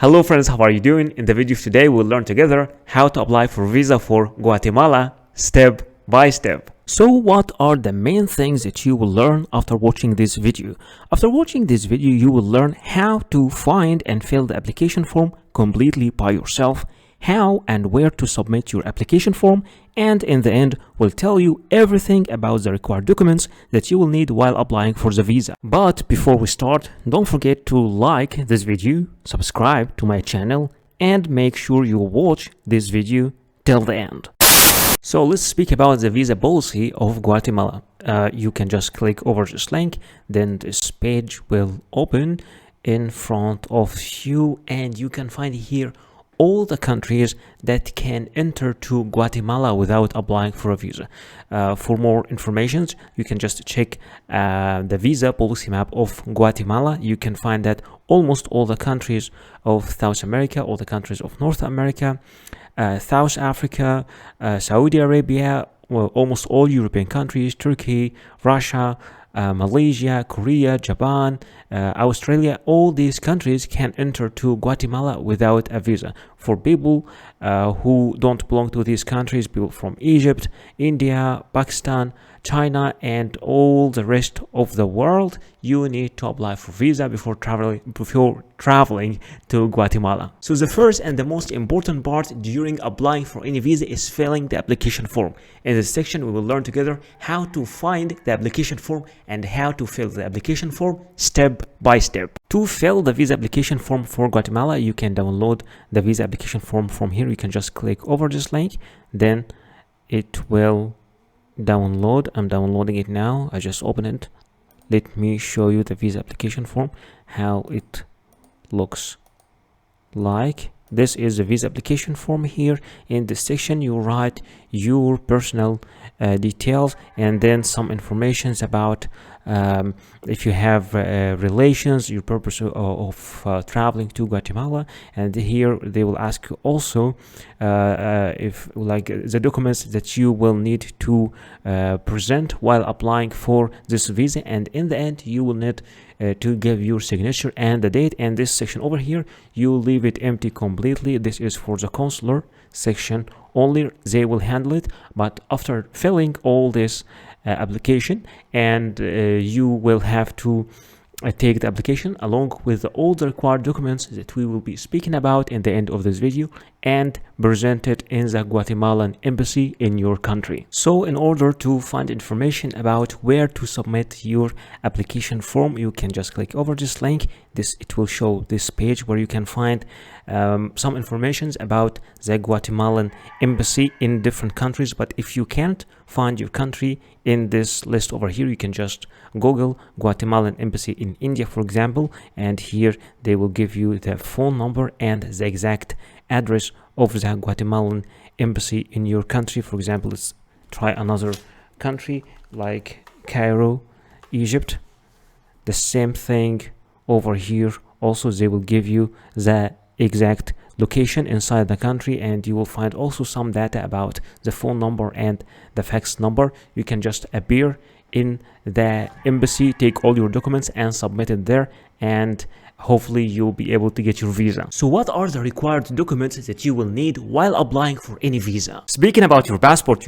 Hello friends, how are you doing? In the video of today, we'll learn together how to apply for visa for Guatemala step by step. So what are the main things that you will learn after watching this video? After watching this video, you will learn how to find and fill the application form completely by yourself, how and where to submit your application form, and in the end will tell you everything about the required documents that you will need while applying for the visa. But before we start, don't forget to like this video, subscribe to my channel, and make sure you watch this video till the end. So let's speak about the visa policy of Guatemala. You can just click over this link, then this page will open in front of you, and you can find here all the countries that can enter to Guatemala without applying for a visa. For more information, you can just check the visa policy map of Guatemala. You can find that almost all the countries of South America, all the countries of North America, South Africa, Saudi Arabia, well, almost all European countries, Turkey, Russia, Malaysia, Korea, Japan, Australia, all these countries can enter to Guatemala without a visa. For people who don't belong to these countries, people from Egypt, India, Pakistan, China, and all the rest of the world, you need to apply for visa before traveling to Guatemala. So the first and the most important part during applying for any visa is filling the application form. In this section, we will learn together how to find the application form and how to fill the application form step by step. To fill the visa application form for Guatemala, you can download the visa application form from here. You can just click over this link, then it will download. I'm downloading it now. I just open it. Let me show you the visa application form, how it looks like. This is the visa application form. Here in this section, you write your personal details and then some informations about if you have relations, your purpose of traveling to Guatemala. And here they will ask you also if like the documents that you will need to present while applying for this visa, and in the end you will need to give your signature and the date. And this section over here, you leave it empty completely. This is for the consular section only, they will handle it. But after filling all this application, and you will have to take the application along with all the required documents that we will be speaking about in the end of this video, and present it in the Guatemalan embassy in your country. So in order to find information about where to submit your application form, you can just click over this link. It will show this page where you can find some information about the Guatemalan embassy in different countries. But if you can't find your country in this list over here, you can just Google Guatemalan embassy in India, for example, and here they will give you the phone number and the exact address of the Guatemalan embassy in your country. For example, let's try another country like Cairo, Egypt. The same thing over here. Also, they will give you the exact location inside the country, and you will find also some data about the phone number and the fax number. You can just appear in the embassy, take all your documents and submit it there, and hopefully you'll be able to get your visa. So what are the required documents that you will need while applying for any visa? Speaking about your passport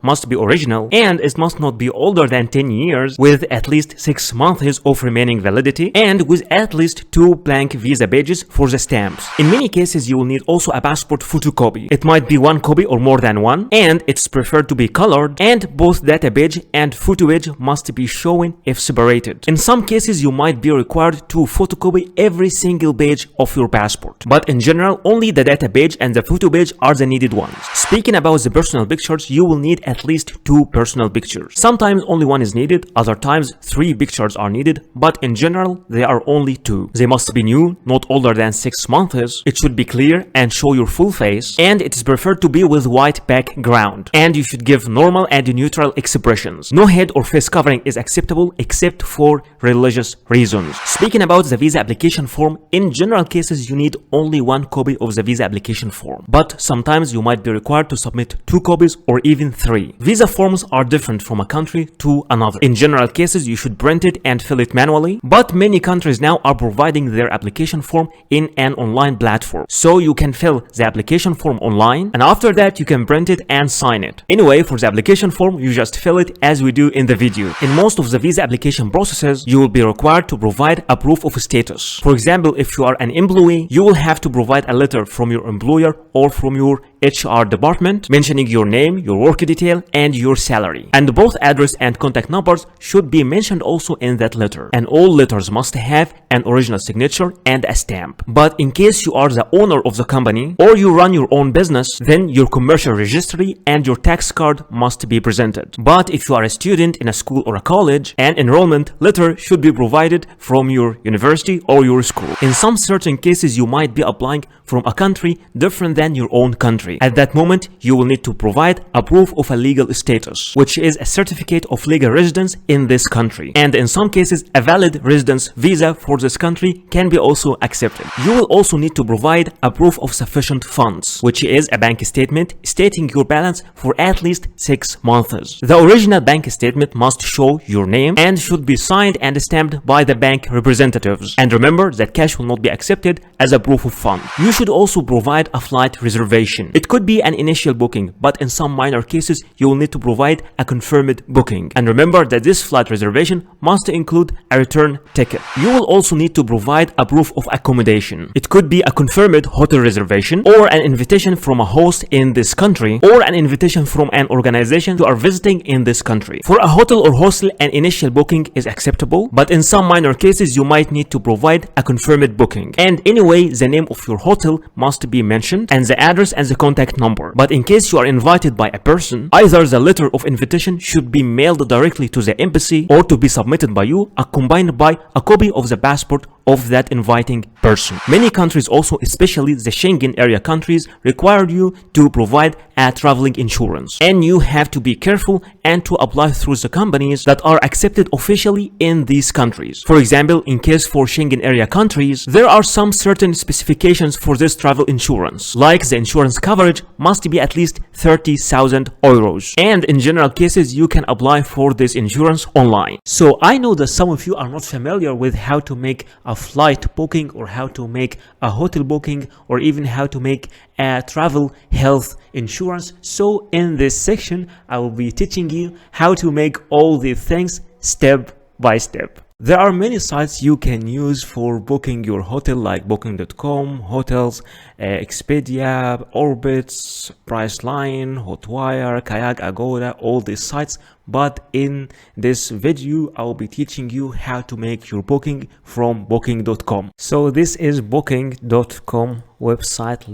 must be original, and it must not be older than 10 years, with at least 6 months of remaining validity, and with at least 2 blank visa pages for the stamps. In many cases, you will need also a passport photocopy. It might be 1 copy or more than one, and it's preferred to be colored, and both data page and photo page must be shown if separated. In some cases, you might be required to photocopy every single page of your passport, but in general only the data page and the photo page are the needed ones. Speaking about the personal pictures, you will need at least 2 personal pictures. Sometimes only 1 is needed, other times 3 pictures are needed, but in general they are only 2. They must be new, not older than 6 months. It should be clear and show your full face, and it is preferred to be with white background, and you should give normal and neutral expressions. No head or face covering is acceptable except for religious reasons. Speaking about the visa application form, in general cases, you need only one copy of the visa application form. But sometimes you might be required to submit 2 copies or even 3. Visa forms are different from a country to another. In general cases, you should print it and fill it manually, but many countries now are providing their application form in an online platform. So you can fill the application form online, and after that you can print it and sign it. Anyway, for the application form, you just fill it as we do in the video. In most of the visa application processes, you will be required to provide a proof of status. For example, if you are an employee, you will have to provide a letter from your employer or from your HR department mentioning your name, your work detail, and your salary. And both address and contact numbers should be mentioned also in that letter. And all letters must have an original signature and a stamp. But in case you are the owner of the company or you run your own business, then your commercial registry and your tax card must be presented. But if you are a student in a school or a college, an enrollment letter should be provided from your university or your school. In some certain cases, you might be applying from a country different than your own country. At that moment, you will need to provide a proof of a legal status, which is a certificate of legal residence in this country. And in some cases, a valid residence visa for this country can be also accepted. You will also need to provide a proof of sufficient funds, which is a bank statement stating your balance for at least 6 months. The original bank statement must show your name and should be signed and stamped by the bank representatives. And remember that cash will not be accepted as a proof of fund. You should also provide a flight reservation. It could be an initial booking, but in some minor cases, you will need to provide a confirmed booking. And remember that this flight reservation must include a return ticket. You will also need to provide a proof of accommodation. It could be a confirmed hotel reservation or an invitation from a host in this country or an invitation from an organization you are visiting in this country. For a hotel or hostel, an initial booking is acceptable, but in some minor cases, you might need to provide a confirmed booking. And anyway, the name of your hotel must be mentioned and the address and the contact number. But in case you are invited by a person, either the letter of invitation should be mailed directly to the embassy or to be submitted by you, accompanied by a copy of the passport of that inviting person. Many countries also, especially the Schengen area countries, require you to provide a traveling insurance. And you have to be careful and to apply through the companies that are accepted officially in these countries. For example, in case for Schengen area countries, there are some certain specifications for this travel insurance, like the insurance coverage must be at least 30,000 euros. And in general cases, you can apply for this insurance online. So I know that some of you are not familiar with how to make a flight booking or how to make a hotel booking or even how to make a travel health insurance. So in this section, I will be teaching you how to make all these things step by step. There are many sites you can use for booking your hotel, like booking.com, hotels, Expedia, Orbitz, Priceline, Hotwire, Kayak, Agoda, all these sites. But in this video, I will be teaching you how to make your booking from booking.com. So this is booking.com website.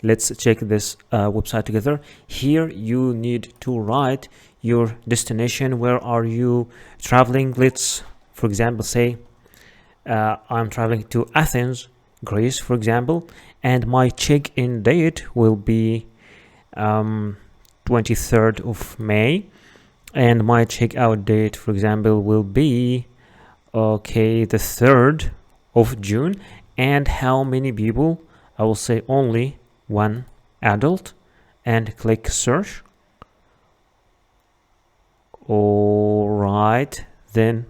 Let's check this website together. Here you need to write your destination. Where are you traveling? Let's, for example, say I'm traveling to Athens, Greece, for example, and my check-in date will be 23rd of May, and my check-out date, for example, will be the 3rd of June. And how many people? I will say only 1 adult, and click search. All right, then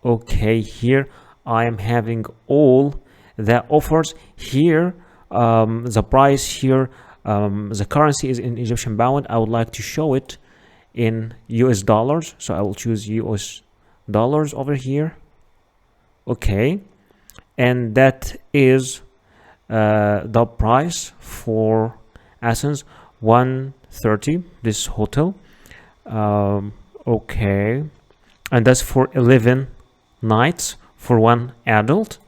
here I am having all the offers here. The price here, the currency is in Egyptian pound. I would like to show it in US dollars, so I will choose US dollars over here. And that is the price for Athens, 130, this hotel. And that's for 11 nighs for 1 adult.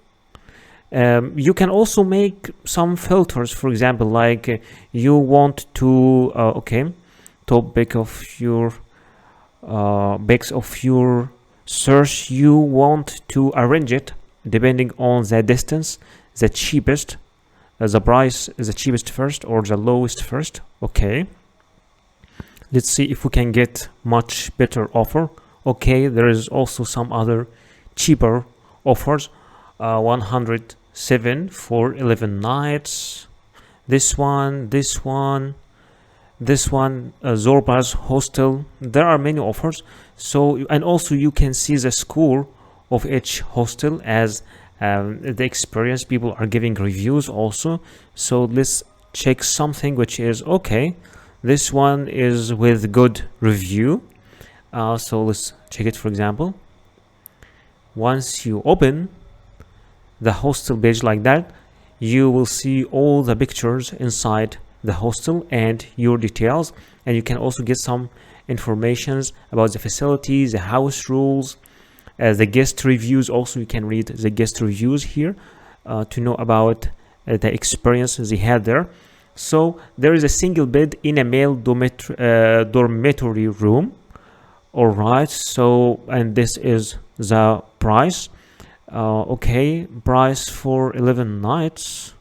You can also make some filters, for example, like you want to topic of your base of your search, you want to arrange it depending on the distance, the cheapest, the price is the cheapest first or the lowest first. Let's see if we can get much better offer. There is also some other cheaper offers. 107 for 11 nights. This one, Zorba's hostel. There are many offers. So, and also you can see the score of each hostel as the experience. People are giving reviews also. So let's check something which is okay. This one is with good review. So let's check it. For example, once you open the hostel page like that, you will see all the pictures inside the hostel and your details, and you can also get some informations about the facilities, the house rules, the guest reviews. Also, you can read the guest reviews here to know about the experiences they had there. So there is a single bed in a male dormitory room. All right, so and this is the price. Okay, price for 11 nights.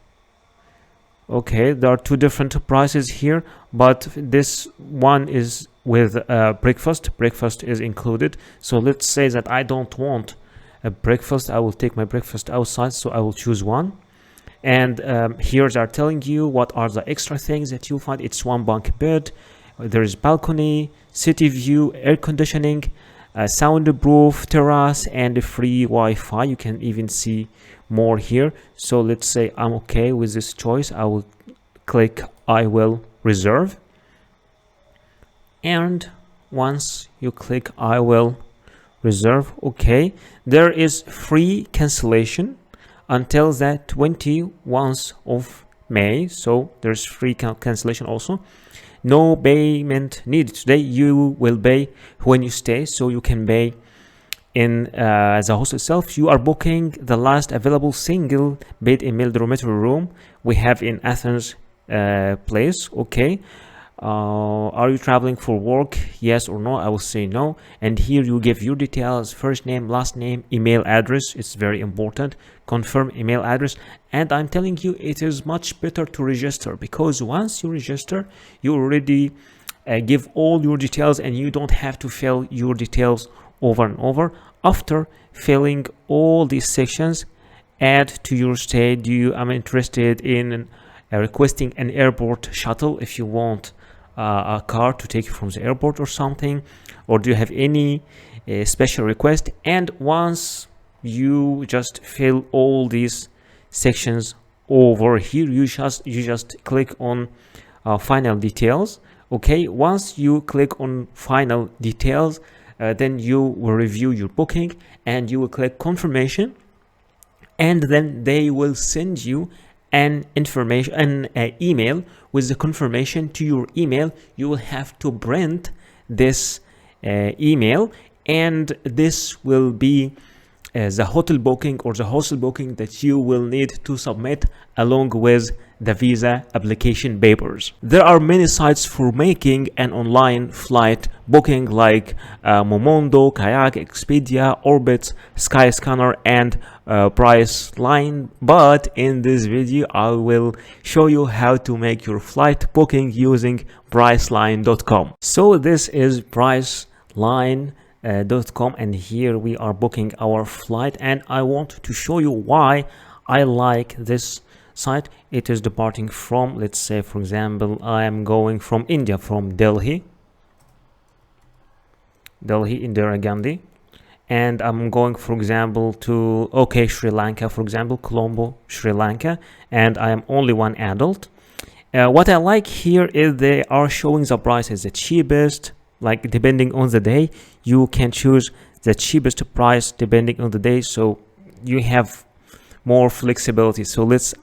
Okay, there are two different prices here, but this one is with breakfast. Breakfast is included. So let's say that I don't want a breakfast. I will take my breakfast outside, so I will choose one. And here they are telling you what are the extra things that you'll find. It's one bunk bed. There is balcony, city view, air conditioning, soundproof terrace, and free Wi-Fi. You can even see more here. So let's say I'm okay with this choice. I will click I will reserve, and once you click I will reserve, okay, there is free cancellation until the 21st of May. So there's free cancellation also. No payment needed today. You will pay when you stay, so you can pay in the host itself. You are booking the last available single bed in male dormitory room we have in Athens place. Okay, are you traveling for work? Yes or no? I will say no. And here you give your details: first name, last name, email address. It's very important. Confirm email address. And I'm telling you, it is much better to register, because once you register, you already give all your details, and you don't have to fill your details over and over. After filling all these sections, add to your stay. I'm interested in requesting an airport shuttle if you want a car to take you from the airport or something, or do you have any special request? And once you just fill all these sections over here, you just click on final details. Okay, once you click on final details, then you will review your booking and you will click confirmation, and then they will send you an email with the confirmation to your email. You will have to print this email, and this will be the hotel booking or the hostel booking that you will need to submit along with the visa application papers. There are many sites for making an online flight booking, like Momondo, Kayak, Expedia, Orbitz, Skyscanner, and Priceline. But in this video, I will show you how to make your flight booking using Priceline.com. So this is Priceline.com, and here we are booking our flight, and I want to show you why I like this site. It is departing from, let's say for example, I am going from India, from Delhi, Indira Gandhi, and I'm going, for example, to Sri Lanka, for example, Colombo, Sri Lanka, and I am only one adult. What I like here is they are showing the prices, the cheapest, like depending on the day. You can choose the cheapest price depending on the day, so you have more flexibility. So let's,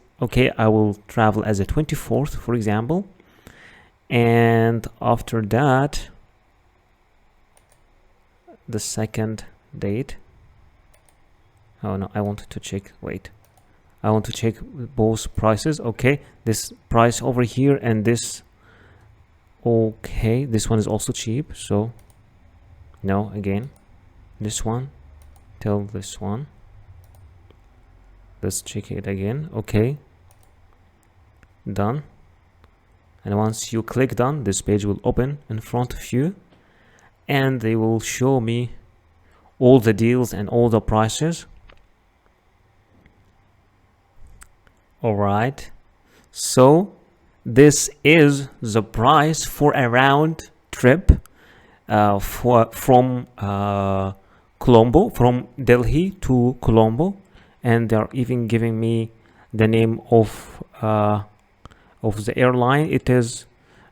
I will travel as a 24th, for example, and after that the second date. Oh no, I wanted to check, I want to check both prices. Okay, this price over here and this. Okay, this one is also cheap, so no, again this one till this one. Let's check it again. Okay, done. And once you click done, this page will open in front of you, and they will show me all the deals and all the prices. All right, so this is the price for a round trip from Colombo, from Delhi to Colombo, and they're even giving me the name of the airline. It is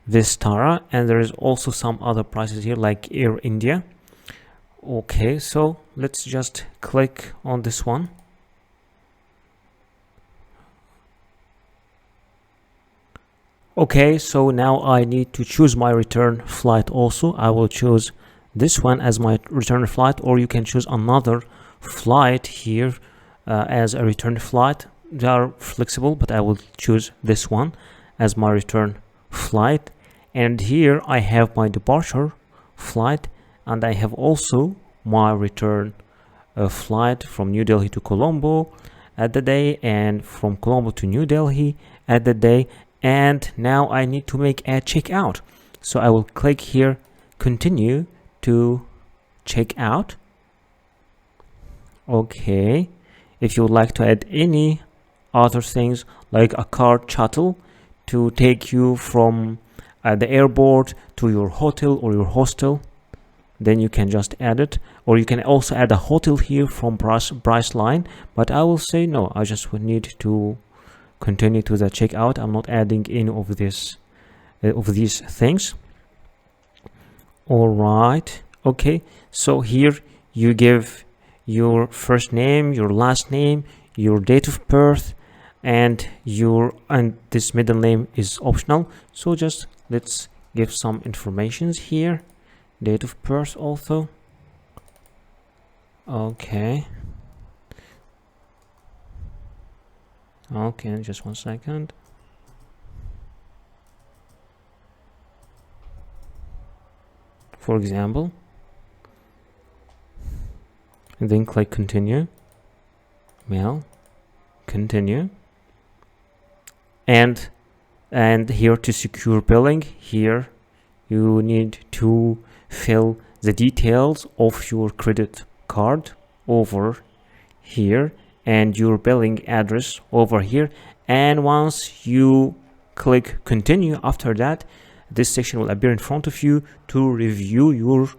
Vistara, and there is also some other prices here like Air India. Okay, so let's just click on this one. Okay, so now I need to choose my return flight also. I will choose this one as my return flight, or you can choose another flight here as a return flight. They are flexible, but I will choose this one as my return flight. And here I have my departure flight, and I have also my return flight from New Delhi to Colombo at the day, and from Colombo to New Delhi at the day. And now I need to make a checkout, so I will click here, continue to check out. Okay, if you would like to add any other things like a car shuttle to take you from the airport to your hotel or your hostel, then you can just add it. Or you can also add a hotel here from Priceline, but I will say no, I just would need to continue to the checkout. I'm not adding any of this of these things. All right, okay, so here you give your first name, your last name, your date of birth, and this middle name is optional, so just let's give some informations here. Date of birth also. Okay, just 1 second. For example, and then click continue. Mail, continue. And here to secure billing, here you need to fill the details of your credit card over here and your billing address over here. And once you click continue, after that this section will appear in front of you to review your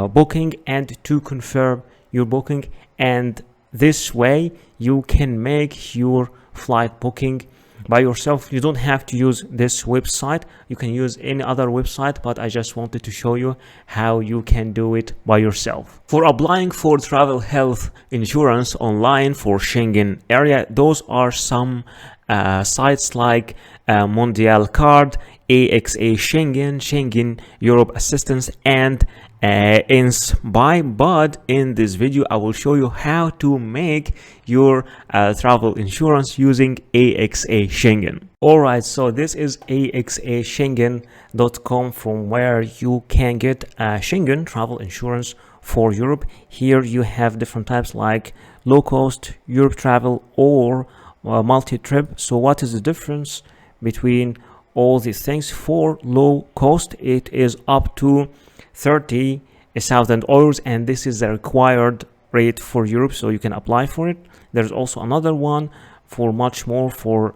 booking and to confirm your booking. And this way you can make your flight booking by yourself. You don't have to use this website, you can use any other website, but I just wanted to show you how you can do it by yourself. For applying for travel health insurance online for Schengen area, those are some sites like Mondial Card, AXA Schengen, Schengen Europe Assistance, and Inspire. But in this video I will show you how to make your travel insurance using AXA Schengen. Alright, so this is axaschengen.com, from where you can get Schengen travel insurance for Europe. Here you have different types like low cost, Europe travel, or multi-trip. So what is the difference between all these things? For low cost, it is up to 30,000 euros, and this is the required rate for Europe, so you can apply for it. There's also another one for much more, for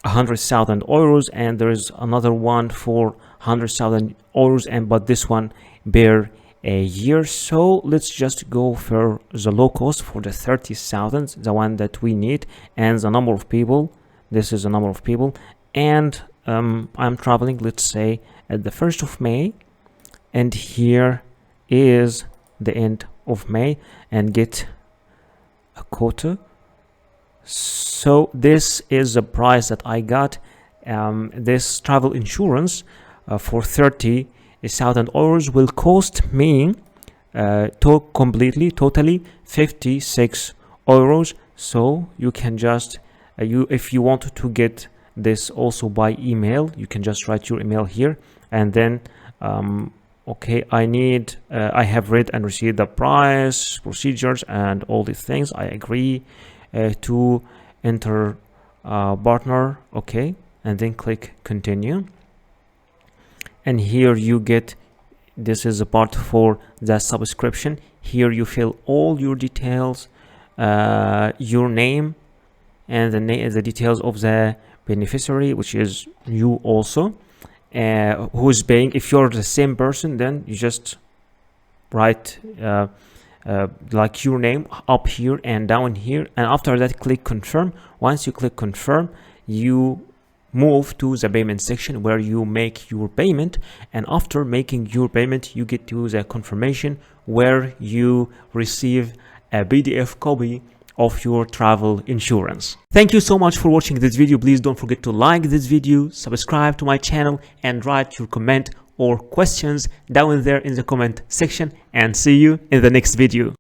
100,000 euros, and there is another one for 100,000 euros, but this one per a year. So let's just go for the low cost, for the 30,000, the one that we need, and the number of people. This is the number of people, and I'm traveling, let's say, at the 1st of May, and here is the end of May, and get a quota. So this is the price that I got. This travel insurance for 30,000 euros will cost me totally 56 euros. So you can just if you want to get this also by email, you can just write your email here, and then okay, I have read and received the price, procedures, and all these things. I agree to enter partner. Okay, and then click continue. And here you get, this is a part for the subscription. Here you fill all your details, your name, and the details of the beneficiary, which is you also, who is paying. If you're the same person, then you just write like your name up here and down here, and after that click confirm. Once you click confirm, you move to the payment section where you make your payment, and after making your payment you get to the confirmation where you receive a PDF copy of your travel insurance. Thank you so much for watching this video. Please don't forget to like this video, subscribe to my channel, and write your comment or questions down there in the comment section, and see you in the next video.